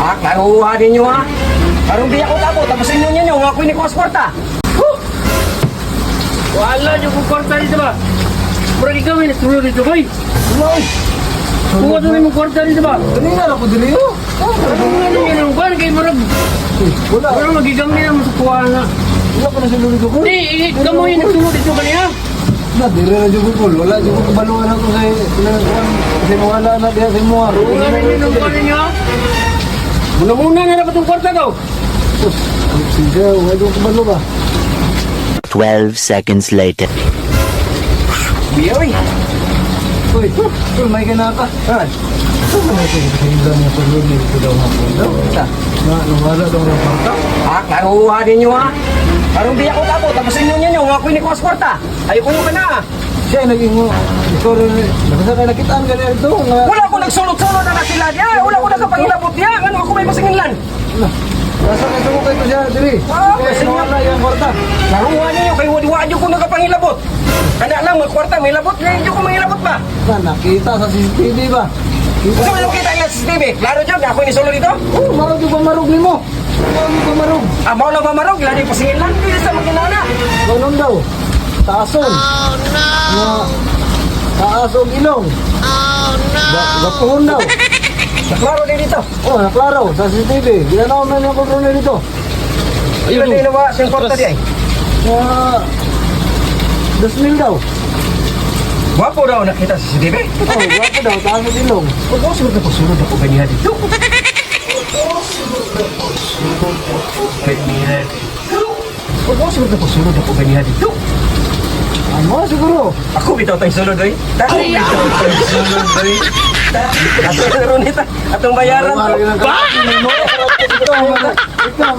Ha? Klaruhan ninyo ha? Karong di ako tabo, tapos inyo ninyo, nga ako ni Kosporta. Wala nyo kung kwarta dito ba? Murag ikaw may nagtulog dito boy. Uy! Kuha doon yung kwarta dito ba? Kanina na ako dili oh. Ano yung yung kwan kay murag? Wala. Murag magigam niya mo sa kuha na. Wala pa na sa lulo ko. Hindi, ikaw yung nagtulog dito kanina. Na, dire na dyan ko. Wala dyan ko kabaluan ako sa pinagawan. Kasi wala na diya sa mga. Wala rin yung kwan ninyo. Muna na dapat yung kwarta daw. Sige, wala dyan ko kabalo ba? 12 seconds later. Biyoy! Uy, may ganapa. Ha? Ano ito? Hinda niya sa lulo ko daw hapon daw. Ita? Wala daw ng kwarta. Ha? Klaruhan ninyo ha? Karong di ako tabo, tapos inyo ninyo, nga ako ni Kosporta. Ayoko nyo ka na. Siya naging mo. Ikaw rin. Nasa ka nakitaan ka na ito. Wala ko nagsulot-sulot na sila diya. Wala ko nakapangilabot diya. Ano ako may masinginlan? Nasa ka sa mukha ito siya, diri. Kasi wala yung kwarta. Klaruhan ninyo, kay wadi-wadi ko nakapangilabot. Kana lang, magkwarta, may labot. Hindi ko mangilabot ba? Nakita sa CCTV ba? Gusto mo yung kita niya sa CCTV? Klaro dyan, ako ni solo dito? Oo, marog yung pamarog ni mo. Marog yung pamarog. Ah, mau lang mamarog, lagi pasingin lang. Hindi sa makinana. Ganun daw. Taason. Oh no! Taasog ilong. Oh no! Gapuhon daw. Naklaro din dito. Oh, naklaro. Sa CCTV. Ginanaw na yung kontrol na dito. Ayun din na ba siyang kwarta di ay? Sa... 2,000 daw. Wapo daw nakita sa CCTV. Oh, gapo daw. Taasog ilong. Huwag mo sunod na pasunod ako ganyan dito. Huwag mo sunod na pasunod ako ganyan dito. Ano siguro? Ako bitaw tayong sunod ay. Dahil bitaw tayong sunod ay. Atong bayaran. Ba? Ikaw, ikaw,